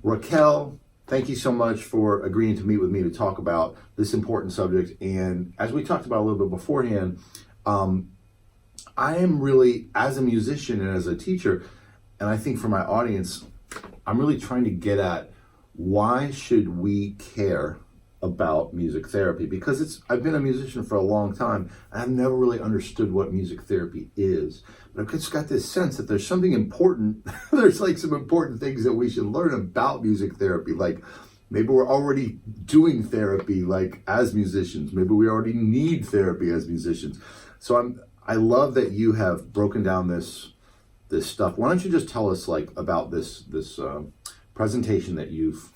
Raquel, thank you so much for agreeing to meet with me to talk about this important subject. And as we talked about a little bit beforehand, I am really, as a musician and as a teacher, and I think for my audience, I'm really trying to get at why should we care about music therapy? Because I've been a musician for a long time, and I've never really understood what music therapy is. But I've just got this sense that there's something important. There's like some important things that we should learn about music therapy. Like maybe we're already doing therapy like as musicians. Maybe we already need therapy as musicians. So I love that you have broken down this stuff. Why don't you just tell us like about this presentation that you've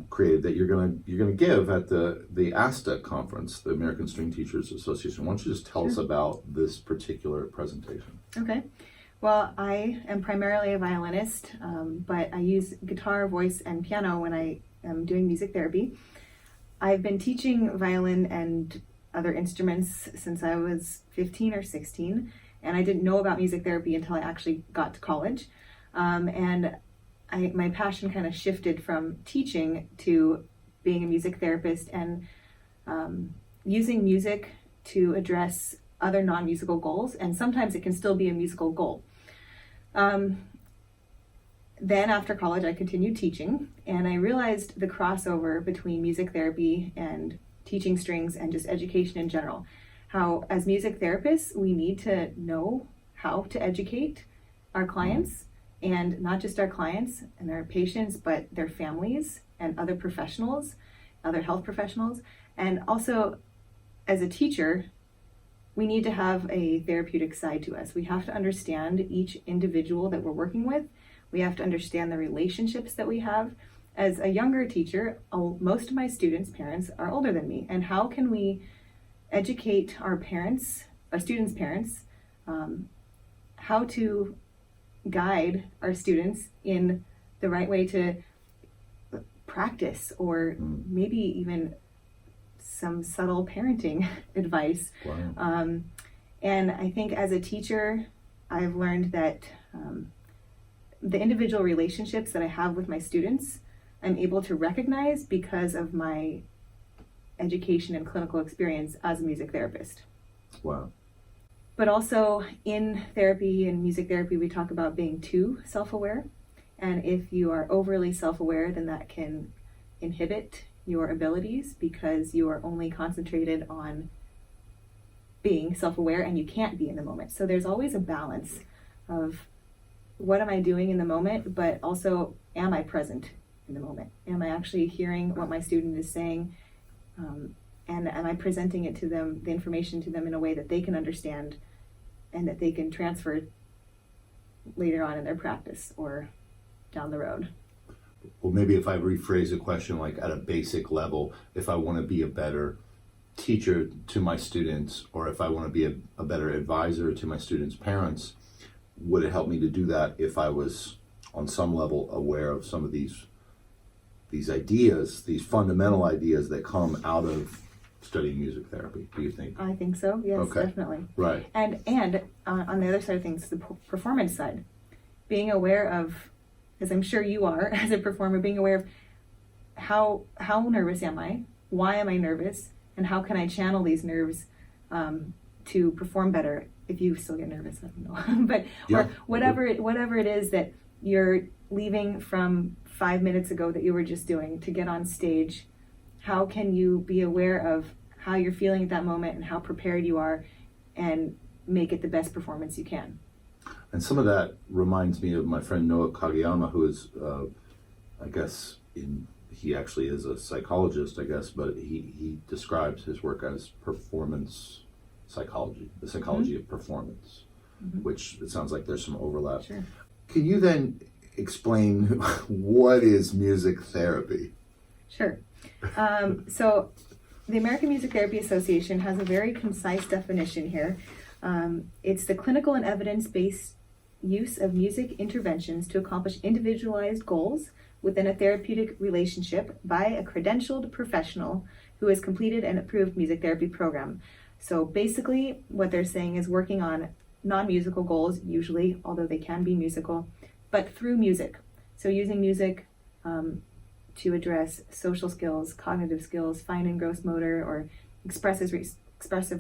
created that you're gonna give at the ASTA conference, the American String Teachers Association. Why don't you just tell us about this particular presentation? Okay. Well, I am primarily a violinist, but I use guitar, voice, and piano when I am doing music therapy. I've been teaching violin and other instruments since I was 15 or 16, and I didn't know about music therapy until I actually got to college. My passion kind of shifted from teaching to being a music therapist and using music to address other non-musical goals, and sometimes it can still be a musical goal. Then after college, I continued teaching, and I realized the crossover between music therapy and teaching strings and just education in general. How as music therapists, we need to know how to educate our clients, and not just our clients and their patients, but their families and other professionals, other health professionals. And also, as a teacher, we need to have a therapeutic side to us. We have to understand each individual that we're working with. We have to understand the relationships that we have. As a younger teacher, most of my students' parents are older than me. And how can we educate our parents, our students' parents, how to guide our students in the right way to practice, or maybe even some subtle parenting advice. Wow. And I think as a teacher, I've learned that the individual relationships that I have with my students, I'm able to recognize because of my education and clinical experience as a music therapist. Wow. But also in therapy and music therapy, we talk about being too self-aware. And if you are overly self-aware, then that can inhibit your abilities because you are only concentrated on being self-aware and you can't be in the moment. So there's always a balance of what am I doing in the moment, but also am I present in the moment? Am I actually hearing what my student is saying? And am I presenting it to them, the information to them in a way that they can understand and that they can transfer later on in their practice or down the road? Well, maybe if I rephrase the question like at a basic level, if I want to be a better teacher to my students, or if I want to be a better advisor to my students' parents, would it help me to do that if I was on some level aware of some of these ideas, these fundamental ideas that come out of studying music therapy, do you think? I think so, yes, Okay. definitely. Right. And on the other side of things, the performance side, being aware of, as I'm sure you are as a performer, being aware of how nervous am I, why am I nervous, and how can I channel these nerves to perform better. If you still get nervous, I don't know. But Yeah. or whatever it is that you're leaving from 5 minutes ago that you were just doing to get on stage, how can you be aware of how you're feeling at that moment and how prepared you are and make it the best performance you can? And some of that reminds me of my friend Noah Kageyama, who is, I guess, he actually is a psychologist, I guess, but he describes his work as performance psychology, the psychology of performance, which it sounds like there's some overlap. Sure. Can you then explain what is music therapy? Sure. So the American Music Therapy Association has a very concise definition here. It's the clinical and evidence-based use of music interventions to accomplish individualized goals within a therapeutic relationship by a credentialed professional who has completed an approved music therapy program. So basically what they're saying is working on non-musical goals, usually, although they can be musical, but through music. So using music to address social skills, cognitive skills, fine and gross motor, or expressive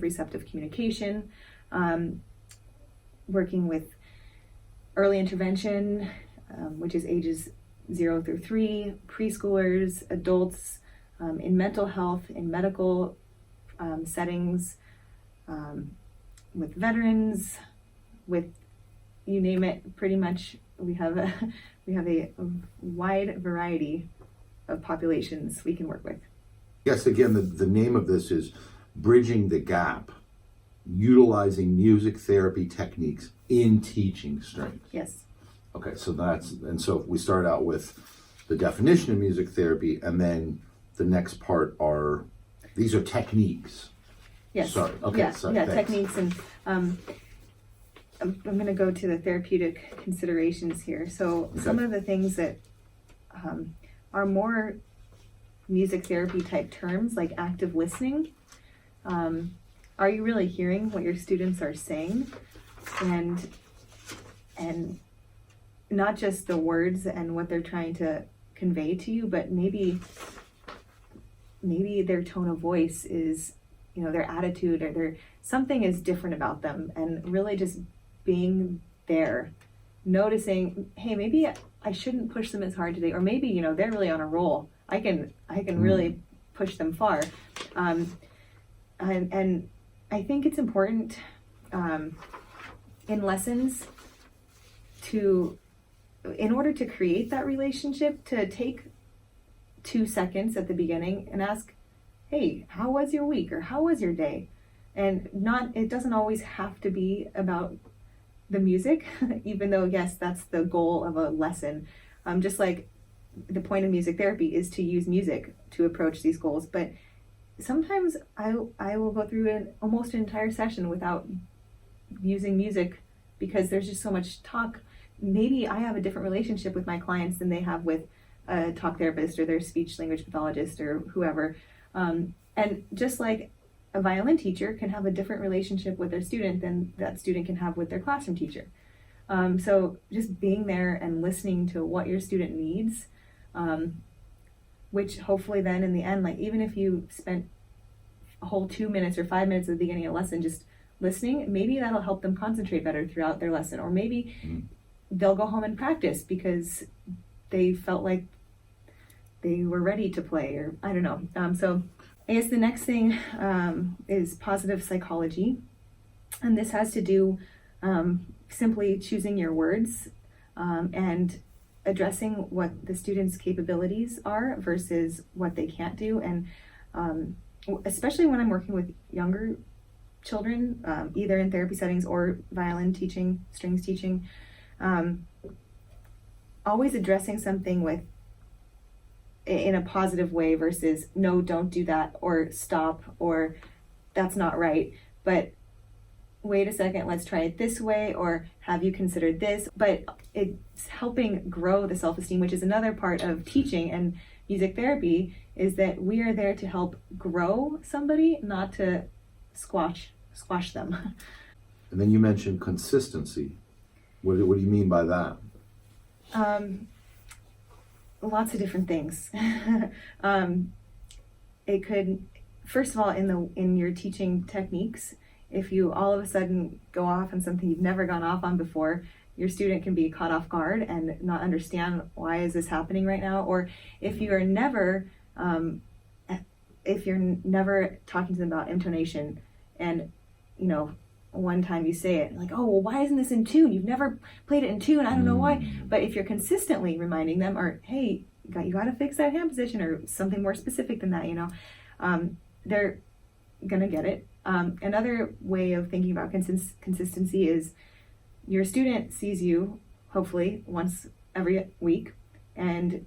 receptive communication, working with early intervention, which is ages 0 through 3, preschoolers, adults, in mental health, in medical settings, with veterans, with you name it, pretty much we have a wide variety of populations we can work with. Yes, again, the name of this is Bridging the Gap, Utilizing Music Therapy Techniques in Teaching Strings. Yes. Okay, so we start out with the definition of music therapy, and then the next part these are techniques. Yes. Sorry. Okay. Yeah, sorry, yeah, thanks. techniques, and I'm going to go to the therapeutic considerations here. So some of the things that are more music therapy type terms, like active listening. Are you really hearing what your students are saying, and not just the words and what they're trying to convey to you, but maybe their tone of voice is, their attitude, or something is different about them, and really just being there, noticing, hey, maybe I shouldn't push them as hard today, or maybe, they're really on a roll. I can really push them far. And I think it's important in lessons in order to create that relationship, to take 2 seconds at the beginning and ask, hey, how was your week, or how was your day? And it doesn't always have to be about the music, even though, yes, that's the goal of a lesson. Just like the point of music therapy is to use music to approach these goals. But sometimes I will go through almost an entire session without using music because there's just so much talk. Maybe I have a different relationship with my clients than they have with a talk therapist or their speech language pathologist or whoever. And just like a violin teacher can have a different relationship with their student than that student can have with their classroom teacher. So just being there and listening to what your student needs, which hopefully then in the end, like even if you spent a whole 2 minutes or 5 minutes at the beginning of a lesson just listening, maybe that'll help them concentrate better throughout their lesson. Or maybe they'll go home and practice because they felt like they were ready to play, or I don't know. So I guess the next thing is positive psychology. And this has to do simply choosing your words and addressing what the student's capabilities are versus what they can't do. And especially when I'm working with younger children, either in therapy settings or violin teaching, strings teaching, always addressing something in a positive way versus no, don't do that, or stop, or that's not right, but wait a second, let's try it this way, or have you considered this? But it's helping grow the self-esteem, which is another part of teaching and music therapy, is that we are there to help grow somebody, not to squash them. And then you mentioned consistency. What do you mean by that? Lots of different things. It could, first of all, in your teaching techniques, if you all of a sudden go off on something you've never gone off on before, your student can be caught off guard and not understand why is this happening right now. Or if you're never talking to them about intonation, and one time you say it like, oh, well, why isn't this in tune? You've never played it in tune. I don't know why. But if you're consistently reminding them, or hey, you got to fix that hand position, or something more specific than that, they're gonna get it. Another way of thinking about consistency is your student sees you hopefully once every week, and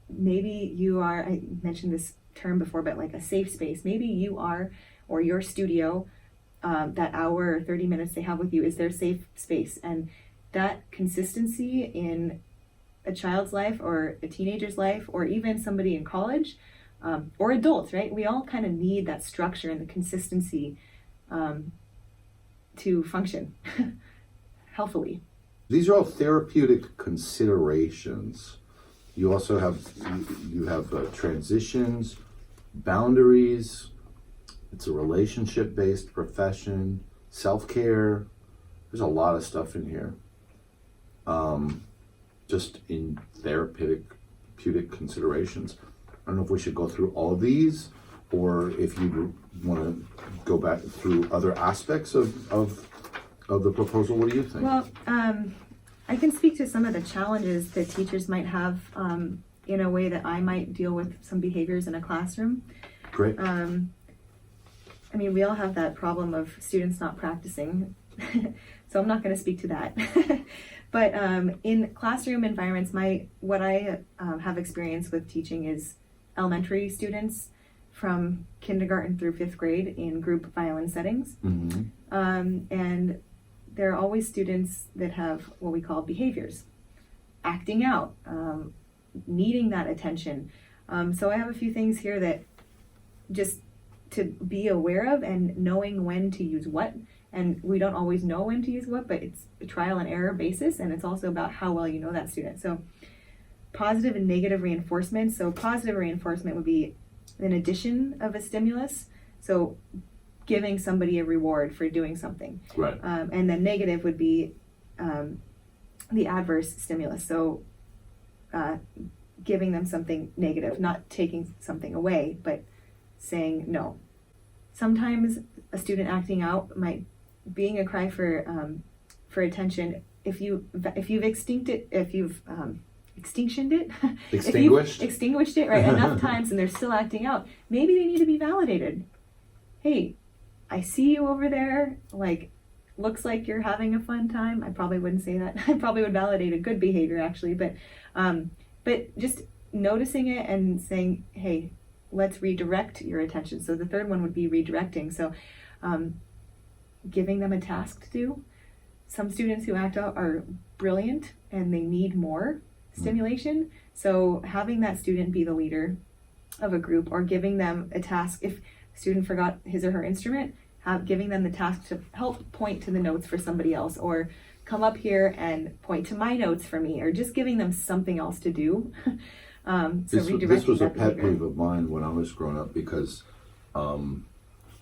maybe you are, I mentioned this term before, but like a safe space. Maybe you are, or your studio, that hour or 30 minutes they have with you is their safe space. And that consistency in a child's life or a teenager's life, or even somebody in college, or adults, right? We all kind of need that structure and the consistency to function healthily. These are all therapeutic considerations. You also have transitions, boundaries. It's a relationship-based profession, self-care. There's a lot of stuff in here. Just in therapeutic considerations. I don't know if we should go through all of these, or if you want to go back through other aspects of the proposal. What do you think? Well, I can speak to some of the challenges that teachers might have in a way that I might deal with some behaviors in a classroom. Great. I mean, we all have that problem of students not practicing, so I'm not going to speak to that. But in classroom environments, what I have experience with teaching is elementary students from kindergarten through 5th grade in group violin settings. Mm-hmm. And there are always students that have what we call behaviors, acting out, needing that attention. So I have a few things here that just to be aware of and knowing when to use what. And we don't always know when to use what, but it's a trial and error basis, and it's also about how well you know that student. So positive and negative reinforcement. So positive reinforcement would be an addition of a stimulus. So giving somebody a reward for doing something. Right. And then negative would be the adverse stimulus. So giving them something negative, not taking something away, but saying no. Sometimes a student acting out might being a cry for attention. If you've extinctioned it, if you've extinguished it right enough times and they're still acting out, maybe they need to be validated. Hey, I see you over there, like, looks like you're having a fun time. I probably wouldn't say that. I probably would validate a good behavior actually, but just noticing it and saying, hey, let's redirect your attention. So the third one would be redirecting. So giving them a task to do. Some students who act out are brilliant and they need more stimulation. So having that student be the leader of a group, or giving them a task. If a student forgot his or her instrument, giving them the task to help point to the notes for somebody else, or come up here and point to my notes for me, or just giving them something else to do. This was a pet peeve of mine when I was growing up, because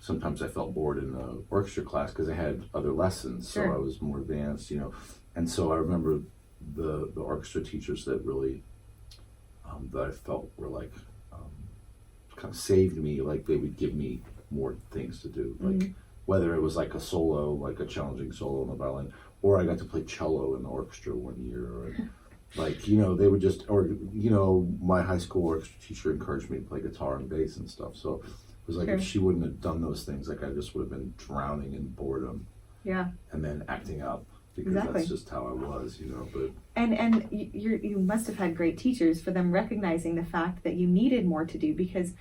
sometimes I felt bored in the orchestra class because I had other lessons, Sure. so I was more advanced, And so I remember the orchestra teachers that really, that I felt were like, kind of saved me, like they would give me more things to do, like whether it was like a solo, like a challenging solo on the violin, or I got to play cello in the orchestra one year, or like, they would just, or, my high school orchestra teacher encouraged me to play guitar and bass and stuff. So it was like, Sure. if she wouldn't have done those things, like I just would have been drowning in boredom. Yeah. And then acting out, because Exactly. that's just how I was, but. And you must have had great teachers for them recognizing the fact that you needed more to do, because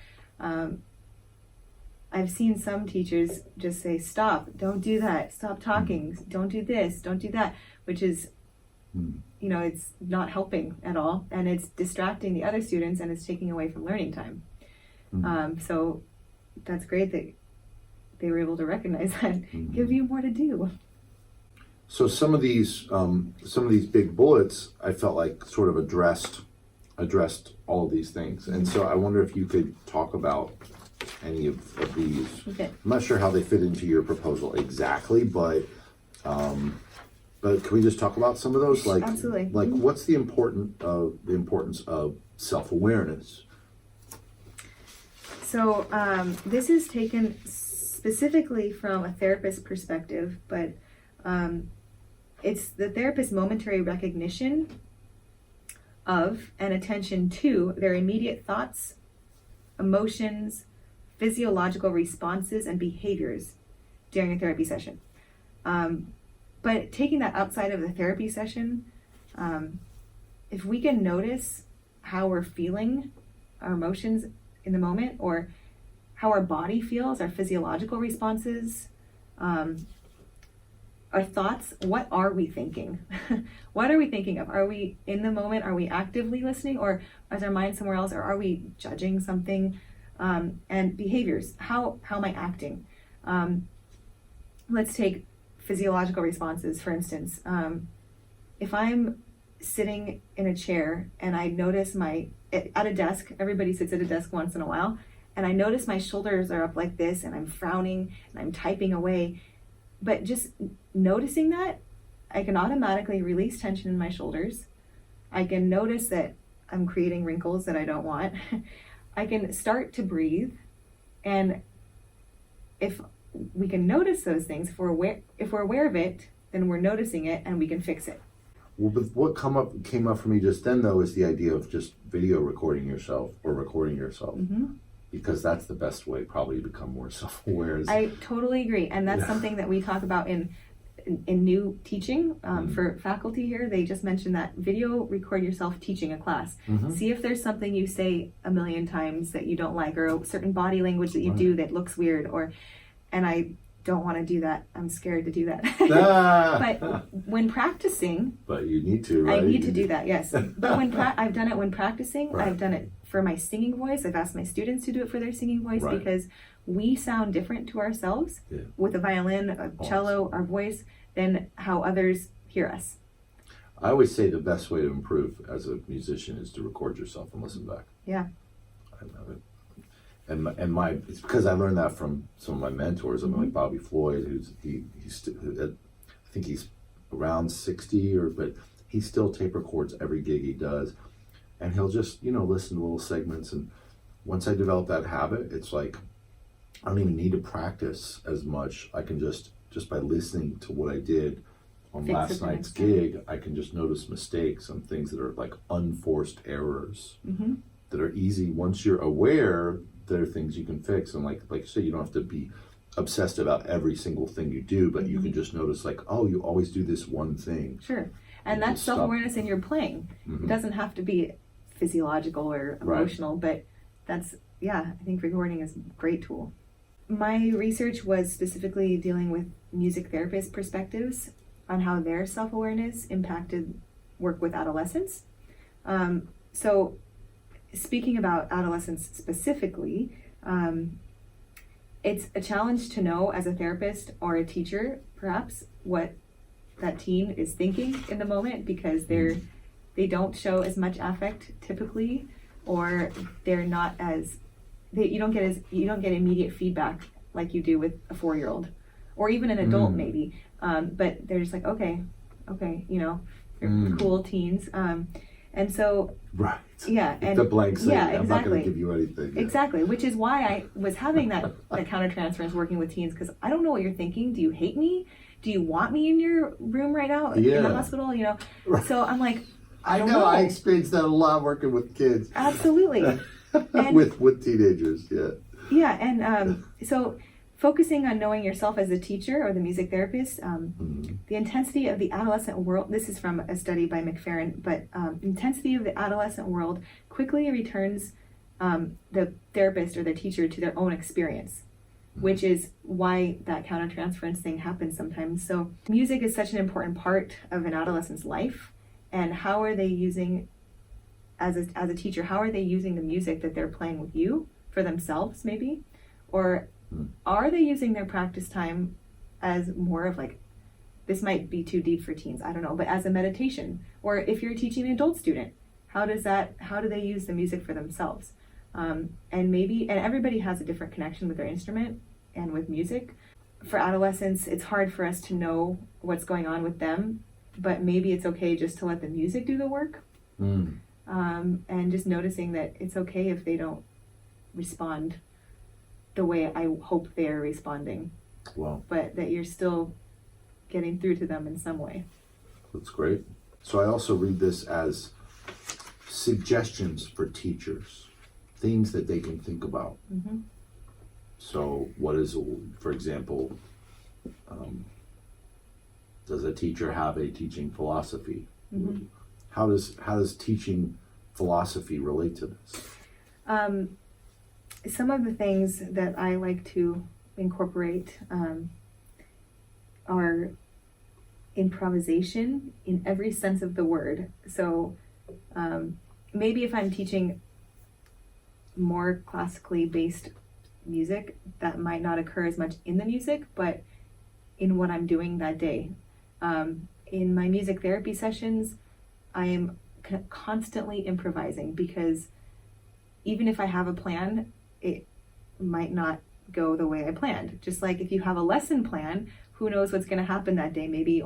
I've seen some teachers just say, stop, don't do that, stop talking, don't do this, don't do that, which is, it's not helping at all, and it's distracting the other students, and it's taking away from learning time. So that's great that they were able to recognize that, give you more to do. So some of these big bullets, I felt like sort of addressed all of these things, and so I wonder if you could talk about any of these. Okay. I'm not sure how they fit into your proposal exactly, but can we just talk about some of those? Like, Absolutely. Like, what's the importance of self-awareness? So this is taken specifically from a therapist perspective, but it's the therapist's momentary recognition of and attention to their immediate thoughts, emotions, physiological responses, and behaviors during a therapy session. But taking that outside of the therapy session, if we can notice how we're feeling, our emotions in the moment, or how our body feels, our physiological responses, our thoughts, what are we thinking? What are we thinking of? Are we in the moment? Are we actively listening, or is our mind somewhere else? Or are we judging something? And behaviors, how am I acting? Let's take physiological responses, for instance. If I'm sitting in a chair and I notice at a desk, everybody sits at a desk once in a while, and I notice my shoulders are up like this and I'm frowning and I'm typing away. But just noticing that, I can automatically release tension in my shoulders. I can notice that I'm creating wrinkles that I don't want. I can start to breathe. And if we can notice those things, if we're aware of it, then we're noticing it and we can fix it. Well, but what came up for me just then, though, is the idea of just video recording yourself or recording yourself. Mm-hmm. Because that's the best way probably to become more self-aware. I totally agree. And that's something that we talk about in new teaching for faculty here. They just mentioned that video record yourself teaching a class. Mm-hmm. See if there's something you say a million times that you don't like, or a certain body language that you do that looks weird, and I don't want to do that. I'm scared to do that. But when practicing, but you need to, right? I need to do that, yes. But when I've done it when practicing, Right. I've done it for my singing voice. I've asked my students to do it for their singing voice, Right. because we sound different to ourselves with a violin, a cello, our voice, than how others hear us. I always say the best way to improve as a musician is to record yourself and listen back. Yeah. I love it. And it's because I learned that from some of my mentors. I mean, like Bobby Floyd, I think he's around 60, but he still tape records every gig he does, and he'll just listen to little segments. And once I develop that habit, it's like I don't even need to practice as much. I can just by listening to what I did on last night's gig, I can just notice mistakes and things that are like unforced errors that are easy. Once you're aware, there are things you can fix. And like you say, you don't have to be obsessed about every single thing you do, but you can just notice like, oh, you always do this one thing. Sure. And that's self-awareness in your playing. It doesn't have to be physiological or emotional, but I think recording is a great tool. My research was specifically dealing with music therapist perspectives on how their self-awareness impacted work with adolescents. So speaking about adolescents specifically, it's a challenge to know as a therapist or a teacher, perhaps, what that teen is thinking in the moment, because they don't show as much affect typically, or they're not as you don't get immediate feedback like you do with a 4-year-old or even an adult maybe. But they're just like, okay, they're cool teens. And so, right. Yeah. And the blank slate. Yeah, exactly. I'm not going to give you anything. Yeah. Exactly. Which is why I was having that countertransference working with teens, because I don't know what you're thinking. Do you hate me? Do you want me in your room right now in the hospital? Right. So I'm like, I know. I experienced that a lot working with kids. Absolutely. And, with teenagers. Yeah. Yeah. And so focusing on knowing yourself as a teacher or the music therapist, the intensity of the adolescent world, this is from a study by McFerrin, but intensity of the adolescent world quickly returns the therapist or the teacher to their own experience, which is why that countertransference thing happens sometimes. So music is such an important part of an adolescent's life, and how are they using, as a teacher, how are they using the music that they're playing with you for themselves maybe, or are they using their practice time as more of like, this might be too deep for teens, I don't know, but as a meditation? Or if you're teaching an adult student, how do they use the music for themselves? And everybody has a different connection with their instrument and with music. For adolescents, it's hard for us to know what's going on with them, but maybe it's okay just to let the music do the work. And just noticing that it's okay if they don't respond the way I hope they are responding. Wow. But that you're still getting through to them in some way. That's great. So I also read this as suggestions for teachers, things that they can think about. So what is, for example, does a teacher have a teaching philosophy? How does teaching philosophy relate to this? Some of the things that I like to incorporate are improvisation in every sense of the word. So maybe if I'm teaching more classically based music, that might not occur as much in the music, but in what I'm doing that day. In my music therapy sessions, I am constantly improvising, because even if I have a plan, it might not go the way I planned. Just like if you have a lesson plan, who knows what's going to happen that day? Maybe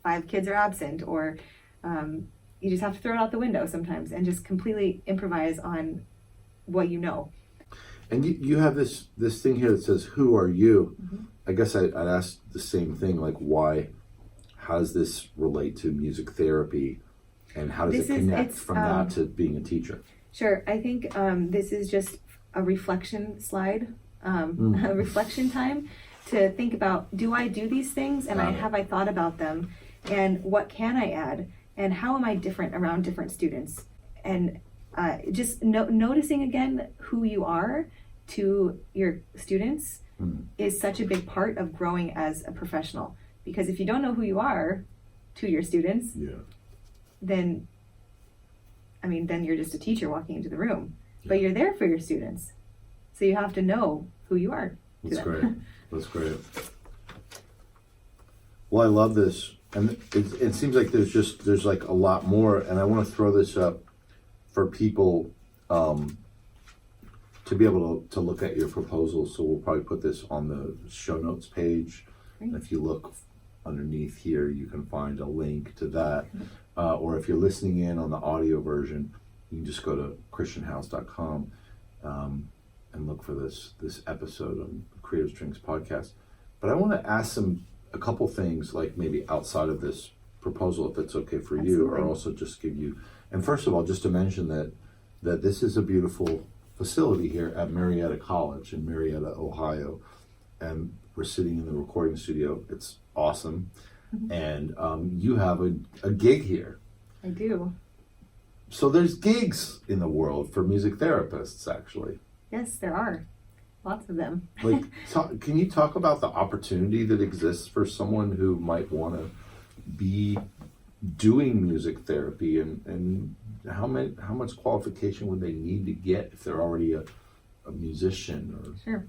5 kids are absent, or you just have to throw it out the window sometimes and just completely improvise on what you know. And you have this thing here that says, "Who are you?" Mm-hmm. I guess I'd ask the same thing, like, why? How does this relate to music therapy, and how does it connect from that to being a teacher? Sure. I think this is just a reflection slide, a reflection time to think about, do I do these things, and have I thought about them, and what can I add, and how am I different around different students, and just noticing again who you are to your students is such a big part of growing as a professional. Because if you don't know who you are to your students, then you're just a teacher walking into the room. But you're there for your students, so you have to know who you are. That's great. That's great. Well, I love this, and it seems like there's like a lot more, and I want to throw this up for people to be able to look at your proposals. So we'll probably put this on the show notes page. Great. If you look underneath here, you can find a link to that. Or if you're listening in on the audio version, you can just go to christianhouse.com and look for this episode on Creative Strings podcast. But I want to ask a couple things, like maybe outside of this proposal, if it's okay for you, or also just give you, and first of all, just to mention that this is a beautiful facility here at Marietta College in Marietta, Ohio, and we're sitting in the recording studio. It's awesome. And you have a gig here. I do. So there's gigs in the world for music therapists, actually. Yes, there are. Lots of them. Like, can you talk about the opportunity that exists for someone who might want to be doing music therapy, and how much qualification would they need to get if they're already a musician? Or... Sure.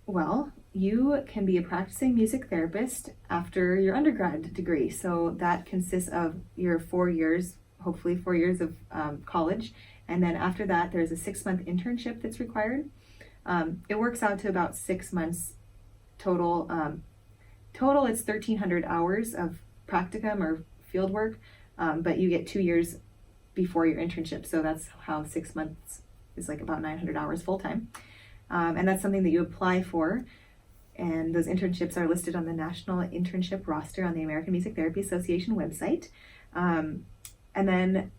Well, you can be a practicing music therapist after your undergrad degree. So that consists of your 4 years, hopefully 4 years of college. And then after that, there's a 6-month internship that's required. It works out to about 6 months total. Total, it's 1,300 hours of practicum or field work, but you get 2 years before your internship. So that's how 6 months is like about 900 hours full-time. And that's something that you apply for. And those internships are listed on the National Internship roster on the American Music Therapy Association website. And then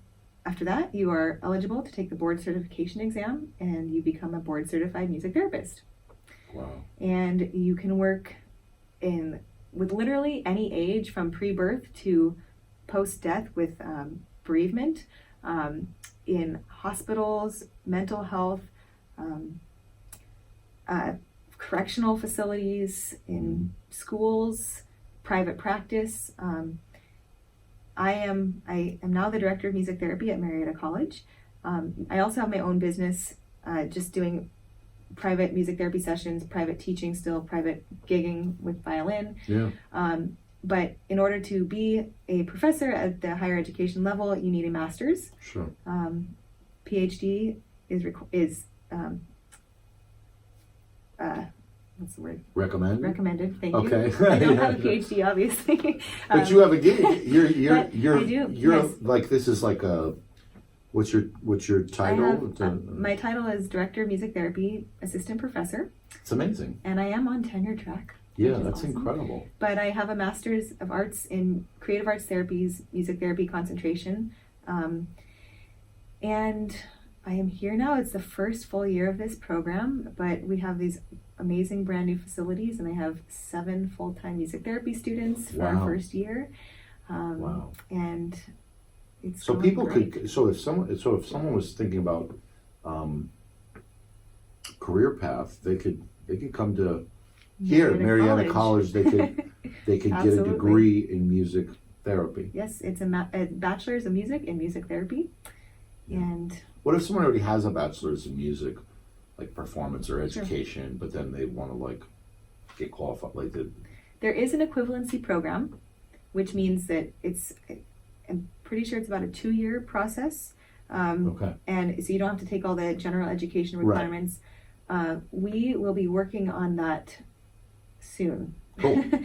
after that, you are eligible to take the board certification exam, and you become a board certified music therapist. Wow. And you can work with literally any age, from pre-birth to post-death, with bereavement, in hospitals, mental health, correctional facilities, in schools, private practice. I am now the director of music therapy at Marietta College. I also have my own business, just doing private music therapy sessions, private teaching, still private gigging with violin. Yeah. But in order to be a professor at the higher education level, you need a master's. Sure. PhD is what's the word? Recommended. Thank you. Okay. I don't have a PhD, obviously. But you have a gig. You're I do. Yes. Like, this is like a, what's your title? My title is Director of Music Therapy, Assistant Professor. It's amazing. And I am on tenure track. Yeah, that's awesome. Incredible. But I have a Master's of Arts in Creative Arts Therapies, Music Therapy concentration. And I am here now. It's the first full year of this program, but we have these amazing brand new facilities, and I have 7 full-time music therapy students for our first year. Wow. And it's so people great. Could, so if someone was thinking about career path, they could come to here at Marietta College. They could get a degree in music therapy. Yes, it's a bachelor's of music in music therapy. Yeah. And what if someone already has a bachelor's in music, like performance or education, but then they want to like get qualified? Like, there is an equivalency program which means that I'm pretty sure it's about a 2-year process. Okay. And so you don't have to take all the general education requirements. We will be working on that soon.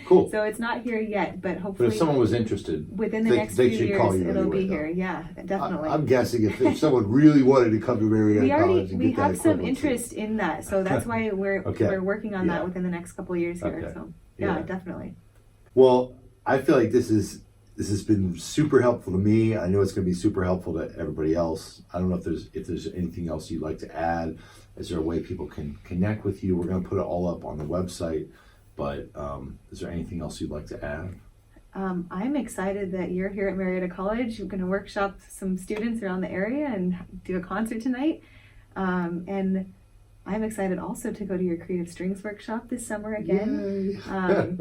Cool. So it's not here yet, but But hopefully if someone was interested, within the they- next they few should call years you it'll be anyway, here. Yeah, definitely. I'm guessing if someone really wanted to come to Marietta College and we get that have some equivalency. interest in that, so that's why we're working on Yeah. that within the next couple of years here. Okay. So yeah, Yeah. definitely. Well, I feel like this has been super helpful to me. I know it's going to be super helpful to everybody else. I don't know if there's anything else you'd like to add. Is there a way people can connect with you? We're going to put it all up on the website, but is there anything else you'd like to add? I'm excited that you're here at Marietta College. We're going to workshop some students around the area and do a concert tonight. And I'm excited also to go to your Creative Strings workshop this summer again. I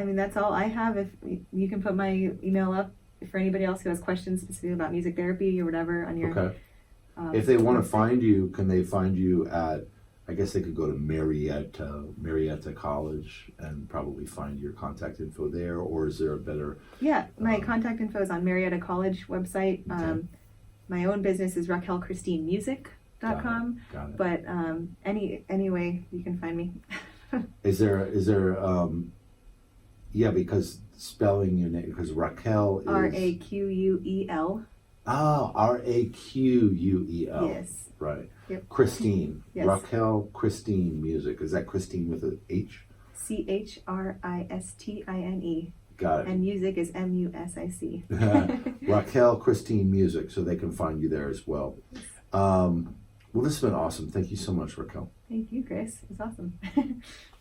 mean, that's all I have. If you can put my email up for anybody else who has questions specifically about music therapy or whatever on your. Okay. If they want to find you, can they find you at? I guess they could go to Marietta College and probably find your contact info there. Or is there a better? Yeah, my contact info is on Marietta College website. Okay. My own business is raquelchristinemusic.com. Got it. But any way you can find me. Is there because spelling your name, because Raquel is Raquel. Raquel. Yes. Right. Yep. Christine. Yes. Raquel Christine Music. Is that Christine with an H? CHRISTINE. Got it. And music is MUSIC. Raquel Christine Music, so they can find you there as well. Well, this has been awesome. Thank you so much, Raquel. Thank you, Chris. It's awesome.